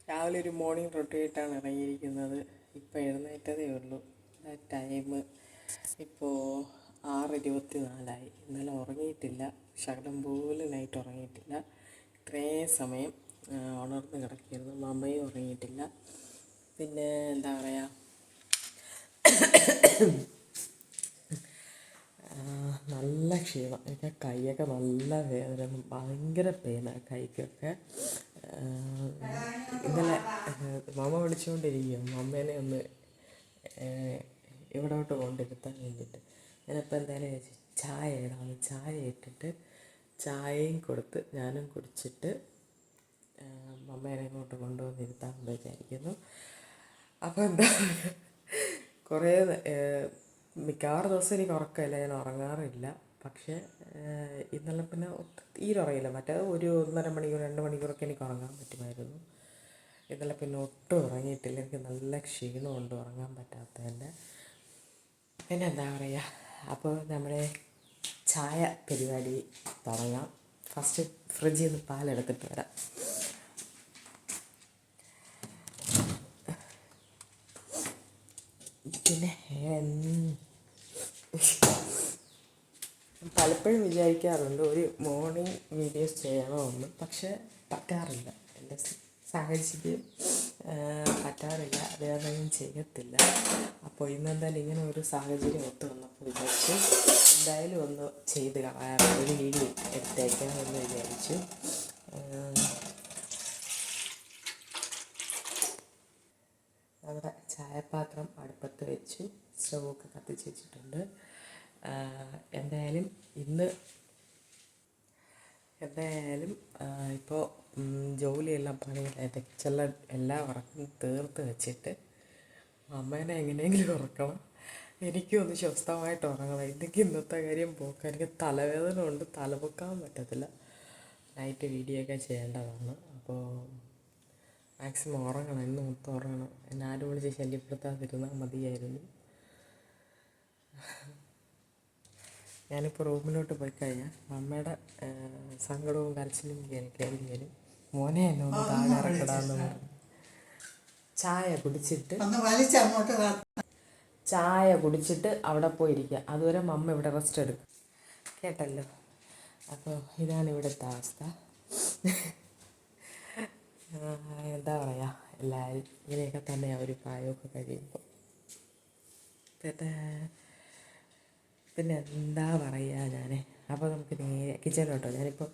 രാവിലെ ഒരു മോർണിംഗ് റൊട്ടീനായിട്ടാണ് ഇറങ്ങിയിരിക്കുന്നത്. ഇപ്പോൾ എഴുന്നേറ്റതേ ഉള്ളൂ. ടൈം ഇപ്പോൾ 6:24. ഇന്നലെ ഉറങ്ങിയിട്ടില്ല, ശകലം പോലും നൈറ്റ് ഉറങ്ങിയിട്ടില്ല. ഇത്രയും സമയം ഉണർന്ന് കിടക്കുകയായിരുന്നു. മമ്മയും ഉറങ്ങിയിട്ടില്ല. പിന്നെ എന്താ പറയുക, നല്ല ക്ഷീണം. എനിക്ക് കൈയൊക്കെ നല്ല വേദന, ഭയങ്കര പെയിനാണ് കൈക്കൊക്കെ. ഇന്നലെ മമ്മ വിളിച്ചുകൊണ്ടിരിക്കുക മമ്മേനെ ഒന്ന് ഇവിടോട്ട് കൊണ്ടിരുത്താൻ വേണ്ടിയിട്ട്. ഞാനിപ്പോൾ എന്തായാലും ചായ ഇടാമെന്ന്, ചായ ഇട്ടിട്ട് ചായയും കൊടുത്ത് ഞാനും കുടിച്ചിട്ട് മമ്മേനെ ഇങ്ങോട്ട് കൊണ്ടുവന്നിരുത്താമെന്ന് വിചാരിക്കുന്നു. അപ്പോൾ എന്താ കുറേ മിക്കവാറും ദിവസം എനിക്ക് ഉറക്കമില്ല, ഞാൻ ഉറങ്ങാറില്ല. പക്ഷേ ഇന്നലെ പിന്നെ തീരെ ഉറങ്ങില്ല. മറ്റേത് ഒരു 1.5 മണിക്കൂർ 2 മണിക്കൂറൊക്കെ എനിക്ക് ഉറങ്ങാൻ പറ്റുമായിരുന്നു. ഇന്നലെ പിന്നെ ഒട്ടും ഉറങ്ങിയിട്ടില്ല. എനിക്ക് നല്ല ക്ഷീണമുണ്ട് ഉറങ്ങാൻ പറ്റാത്തതിൻ്റെ. പിന്നെ എന്താ പറയുക, അപ്പോൾ നമ്മുടെ ചായ പരിപാടി തുടങ്ങാം. ഫസ്റ്റ് ഫ്രിഡ്ജിൽ നിന്ന് പാലെടുത്തിട്ട് വരാം. പിന്നെ പലപ്പോഴും വിചാരിക്കാറുണ്ട് ഒരു മോർണിംഗ് വീഡിയോസ് ചെയ്യണമെന്ന്, പക്ഷേ പറ്റാറില്ല. എൻ്റെ സാഹചര്യം പറ്റാറില്ല, അത് കാരണം ഞാൻ ചെയ്യത്തില്ല. അപ്പോൾ ഇന്നെന്തായാലും ഇങ്ങനെ ഒരു സാഹചര്യം ഒത്തു വന്നപ്പോൾ വിചാരിച്ചു എന്തായാലും ഒന്ന് ചെയ്ത് കളയാറ്, ഒരു വീഡിയോ എടുത്തേക്കാമെന്ന് വിചാരിച്ചു. നമ്മുടെ ചായപാത്രം അടുപ്പത്ത് വെച്ചു, സ്റ്റൗവൊക്കെ കത്തിച്ച് വെച്ചിട്ടുണ്ട്. എന്തായാലും ഇപ്പോൾ ജോലിയെല്ലാം പണിയെല്ലാം കിച്ചണിലെ എല്ലാ വർക്കും തീർത്ത് വെച്ചിട്ട് അമ്മേനെ എങ്ങനെയെങ്കിലും ഉറക്കണം, എനിക്കും ഒന്ന് സ്വസ്ഥമായിട്ട് ഉറങ്ങണം. എനിക്ക് ഇന്നത്തെ കാര്യം പോക്കാം. എനിക്ക് തലവേദന കൊണ്ട് തലപൊക്കാൻ പറ്റത്തില്ല. നൈറ്റ് വീഡിയോ ഒക്കെ ചെയ്യേണ്ടതാണ്. അപ്പോൾ മാക്സിമം ഉറങ്ങണം, ഇന്ന് മൊത്തം ഉറങ്ങണം. എന്നെ ആരും വിളിച്ച് ശല്യപ്പെടുത്താതിരുന്നാൽ മതിയായിരുന്നു. ഞാനിപ്പോൾ റൂമിലോട്ട് പോയി കഴിഞ്ഞാൽ അമ്മയുടെ സങ്കടവും കരച്ചിലും കേൾക്കേണ്ടി വരും. മോനെ എന്നെ ഒന്ന് താഴെ ഇറക്കിടാന്ന് പറഞ്ഞു. ചായ കുടിച്ചിട്ട് അവിടെ പോയിരിക്കുക. അതുവരെ മമ്മ ഇവിടെ റെസ്റ്റ് എടുക്കും, കേട്ടല്ലോ. അപ്പോൾ ഇതാണ് ഇവിടുത്തെ അവസ്ഥ. എന്താ പറയുക, എല്ലാവരും ഇങ്ങനെയൊക്കെ തന്നെയാണ് ഒരു പ്രായമൊക്കെ കഴിയുമ്പോൾ. പിന്നെ എന്താ പറയുക ഞാൻ. അപ്പോൾ നമുക്ക് നേരെ കിച്ചണിലോട്ടോ. ഞാനിപ്പോൾ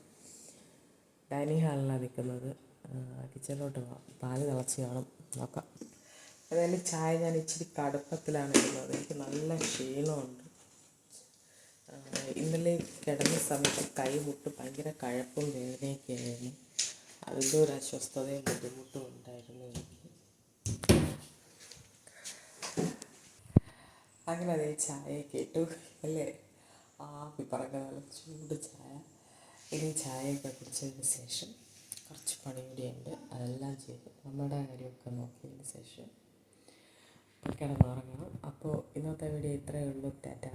ഡൈനിങ് ഹാളിലാണ് നിൽക്കുന്നത്. കിച്ചണിലോട്ട് പോകാം, പാല് തിളച്ച് കാണും, നോക്കാം. അതായത് ചായ ഞാൻ ഇച്ചിരി കടുപ്പത്തിലാണ് ഇടുന്നത്. എനിക്ക് നല്ല ക്ഷീണമുണ്ട്. ഇന്നലെ കിടന്ന സമയത്ത് കൈ മുട്ട് ഭയങ്കര കഴപ്പും വേദനയൊക്കെ ആയിരുന്നു. അതിൻ്റെ ഒരു അസ്വസ്ഥതയും ബുദ്ധിമുട്ടും ഉണ്ടായിരുന്നു എനിക്ക്. അങ്ങനെ അതേ ചായയൊക്കെ ഇട്ടു അല്ലേ, ആപ്പി പറഞ്ഞ നല്ല ചൂട് ചായ. ഇനി ചായയൊക്കെ കുടിച്ചതിന് ശേഷം കുറച്ച് പണി കൂടിയുണ്ട്, അതെല്ലാം ചെയ്ത് നമ്മുടെ കാര്യമൊക്കെ നോക്കിയതിന് ശേഷം കിടന്നുറങ്ങണം. അപ്പോൾ ഇന്നത്തെ വീഡിയോ ഇത്രയേ ഉള്ളൂ. ടാറ്റാ.